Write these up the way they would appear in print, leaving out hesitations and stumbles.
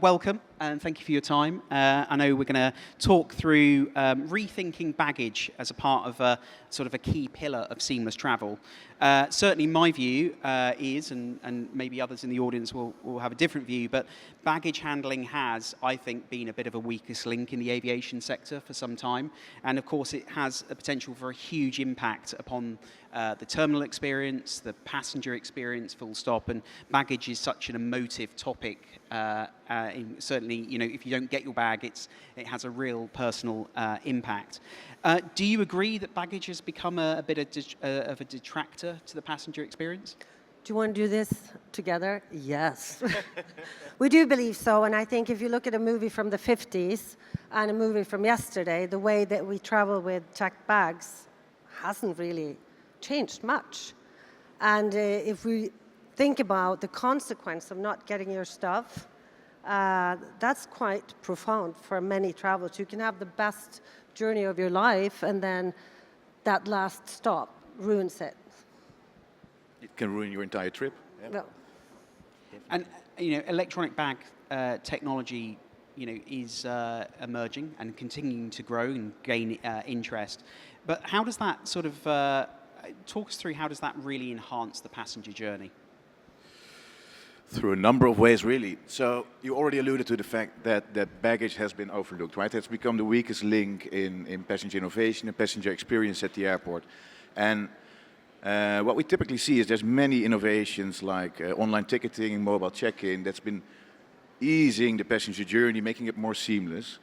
Welcome and thank you for your time. I know we're going to talk through rethinking baggage as a part of sort of a key pillar of seamless travel. Certainly my view is, and maybe others in the audience will have a different view, but baggage handling has, I think, been a bit of a weakest link in the aviation sector for some time. And of course it has a potential for a huge impact upon the terminal experience, the passenger experience, full stop, and baggage is such an emotive topic. Certainly, you know, if you don't get your bag, it has a real personal impact. Do you agree that baggage has become a bit of a detractor to the passenger experience? Do you want to do this together? Yes. We do believe so, and I think if you look at a movie from the 50s and a movie from yesterday, the way that we travel with checked bags hasn't really changed much. And if we think about the consequence of not getting your stuff, that's quite profound for many travelers. You can have the best journey of your life, and then that last stop ruins it. It can ruin your entire trip. Yeah. No. And you know, electronic bag technology, you know, is emerging and continuing to grow and gain interest. But how does that sort of talk us through? How does that really enhance the passenger journey? Through a number of ways, really. So you already alluded to the fact that baggage has been overlooked, right? It's become the weakest link in passenger innovation and passenger experience at the airport. And what we typically see is there's many innovations like online ticketing, mobile check-in, that's been easing the passenger journey, making it more seamless.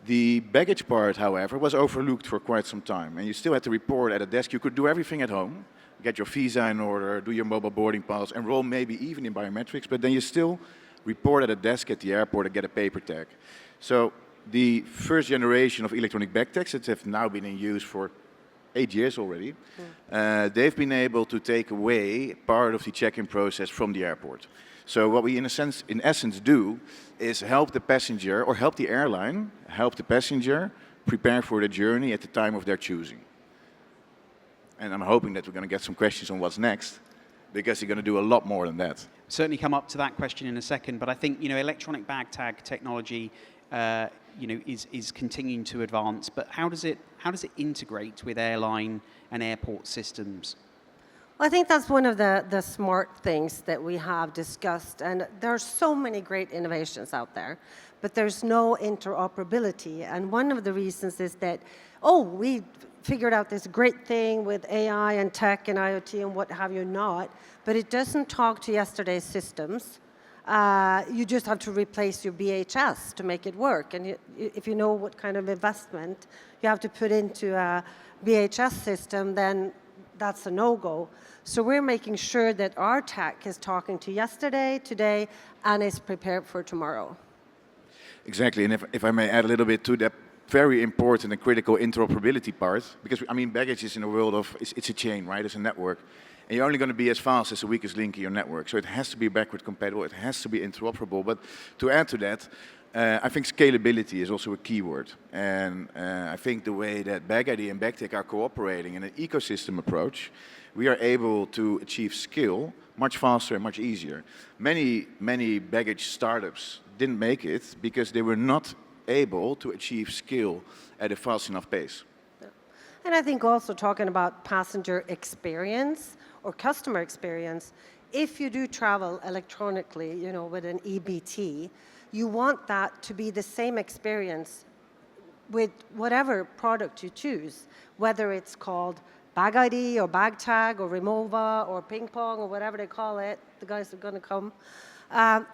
The baggage part, however, was overlooked for quite some time. And you still had to report at a desk. You could do everything at home. Get your visa in order, do your mobile boarding pass, enroll maybe even in biometrics, but then you still report at a desk at the airport and get a paper tag. So the first generation of electronic bag tags that have now been in use for 8 years already, they've been able to take away part of the check-in process from the airport. So what we in essence do is help the passenger, or help the airline, help the passenger prepare for the journey at the time of their choosing. And I'm hoping that we're going to get some questions on what's next, because you're going to do a lot more than that. Certainly come up to that question in a second, but I think, you know, electronic bag tag technology, you know, is continuing to advance. But how does it integrate with airline and airport systems? Well, I think that's one of the smart things that we have discussed, and there are so many great innovations out there, but there's no interoperability. And one of the reasons is that, we figured out this great thing with AI and tech and IoT and what have you not, but it doesn't talk to yesterday's systems. You just have to replace your BHS to make it work. And if you know what kind of investment you have to put into a BHS system, then that's a no-go. So we're making sure that our tech is talking to yesterday, today, and is prepared for tomorrow. Exactly, and if I may add a little bit to that very important and critical interoperability part, because I mean baggage is in a world of, it's a chain, right? It's a network. And you're only going to be as fast as the weakest link in your network. So it has to be backward compatible, it has to be interoperable. But to add to that, I think scalability is also a key word. And I think the way that bagID and BAGTAG are cooperating in an ecosystem approach, we are able to achieve scale much faster and much easier. Many baggage startups didn't make it because they were not able to achieve scale at a fast enough pace. And I think also talking about passenger experience or customer experience, if you do travel electronically, you know, with an EBT, you want that to be the same experience with whatever product you choose, whether it's called bagID or BAGTAG or Remova or Ping Pong or whatever they call it, the guys are going to come.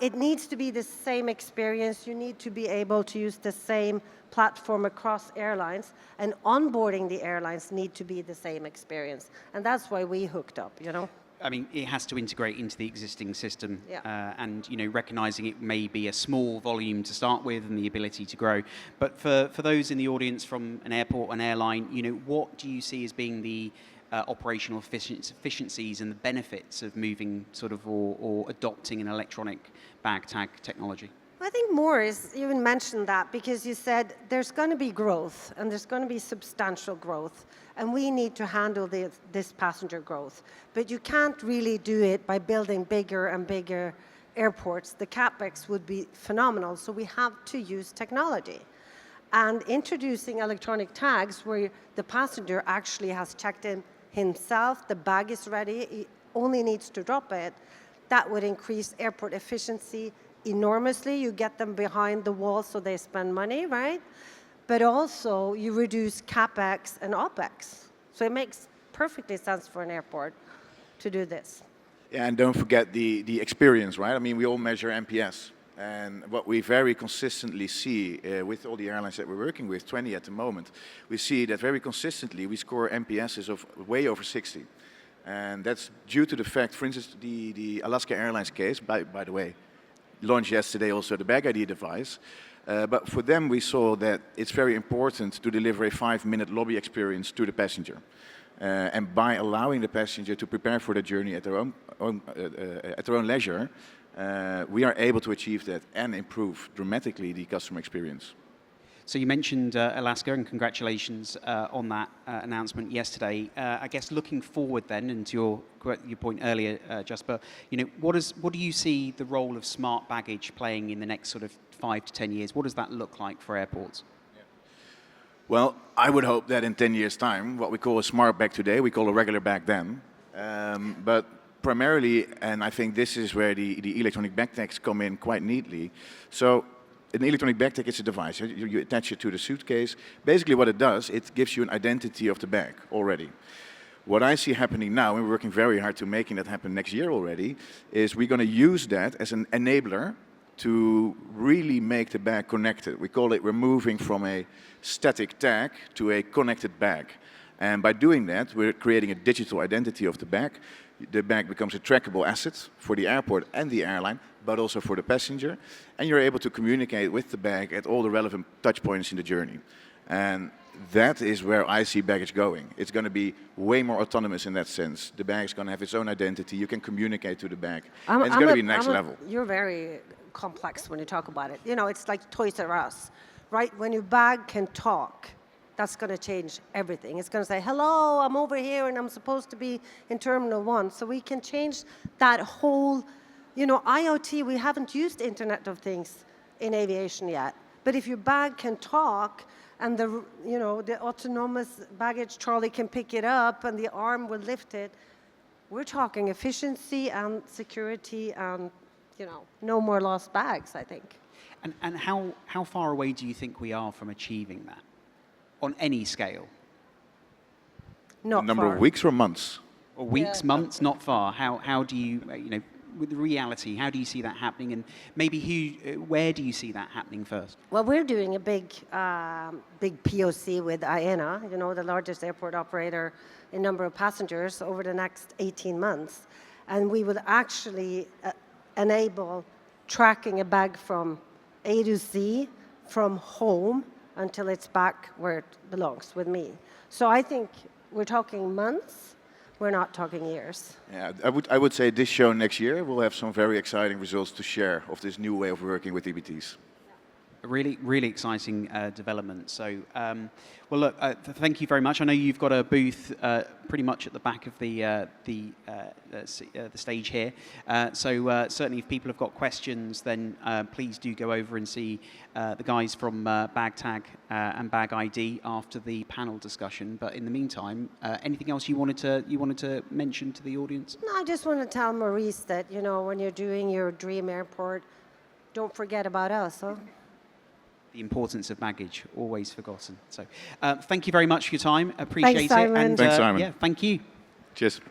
It needs to be the same experience. You need to be able to use the same platform across airlines, and onboarding the airlines need to be the same experience. And that's why we hooked up, you know. I mean, it has to integrate into the existing system, yeah. And, you know, recognizing it may be a small volume to start with and the ability to grow. But for those in the audience from an airport, an airline, you know, what do you see as being the operational efficiencies and the benefits of moving sort of or adopting an electronic bag tag technology? I think more is, you even mentioned that because you said there's going to be growth and there's going to be substantial growth and we need to handle this passenger growth. But you can't really do it by building bigger and bigger airports, the CapEx would be phenomenal. So we have to use technology. And introducing electronic tags where the passenger actually has checked in himself, the bag is ready, he only needs to drop it, that would increase airport efficiency enormously. You get them behind the wall so they spend money, right? But also you reduce CapEx and OpEx. So it makes perfectly sense for an airport to do this. Yeah, and don't forget the experience, right? I mean, we all measure NPS. And what we very consistently see with all the airlines that we're working with, 20 at the moment, we see that very consistently we score NPSs of way over 60. And that's due to the fact, for instance, the Alaska Airlines case, by the way, launched yesterday also the bagID device. But for them, we saw that it's very important to deliver a 5-minute lobby experience to the passenger. And by allowing the passenger to prepare for the journey at their own leisure, we are able to achieve that and improve dramatically the customer experience. So you mentioned Alaska, and congratulations on that announcement yesterday. I guess looking forward then, and to your point earlier, Jasper, what do you see the role of smart baggage playing in the next sort of 5 to 10 years? What does that look like for airports? Well, I would hope that in 10 years' time, what we call a smart bag today, we call a regular bag then. But primarily, and I think this is where the electronic BAGTAGs come in quite neatly. So an electronic BAGTAG is a device. You attach it to the suitcase. Basically what it does, it gives you an identity of the bag already. What I see happening now, and we're working very hard to making that happen next year already, is we're going to use that as an enabler to really make the bag connected. We call it, we're moving from a static tag to a connected bag. And by doing that, we're creating a digital identity of the bag. The bag becomes a trackable asset for the airport and the airline, but also for the passenger. And you're able to communicate with the bag at all the relevant touch points in the journey. And that is where I see baggage going. It's going to be way more autonomous in that sense. The bag is going to have its own identity. You can communicate to the bag. And it's going to be next level. You're very complex when you talk about it. It's like Toys R Us, right? When your bag can talk, that's going to change everything. It's going to say, hello, I'm over here and I'm supposed to be in Terminal 1. So we can change that whole, IoT, we haven't used Internet of Things in aviation yet. But if your bag can talk and the autonomous baggage trolley can pick it up and the arm will lift it, we're talking efficiency and security and, no more lost bags, I think. And how far away do you think we are from achieving that? On any scale? Not number far. of weeks or months? Or weeks, months, not far. How do you, with the reality, how do you see that happening? And maybe where do you see that happening first? Well, we're doing a big POC with AENA, the largest airport operator in number of passengers over the next 18 months. And we will actually enable tracking a bag from A to Z, from home, until it's back where it belongs with me. So I think we're talking months, we're not talking years. Yeah, I would say this show next year we'll have some very exciting results to share of this new way of working with EBTs. A really, really exciting development. So, well, look, thank you very much. I know you've got a booth pretty much at the back of the stage here. So certainly if people have got questions, then please do go over and see the guys from BAGTAG and bagID after the panel discussion. But in the meantime, anything else you wanted to mention to the audience? No, I just want to tell Maurice that, when you're doing your dream airport, don't forget about us, huh? The importance of baggage, always forgotten. So thank you very much for your time. Appreciate Thanks, Simon. it. And, Thanks, Simon. Yeah, thank you. Cheers.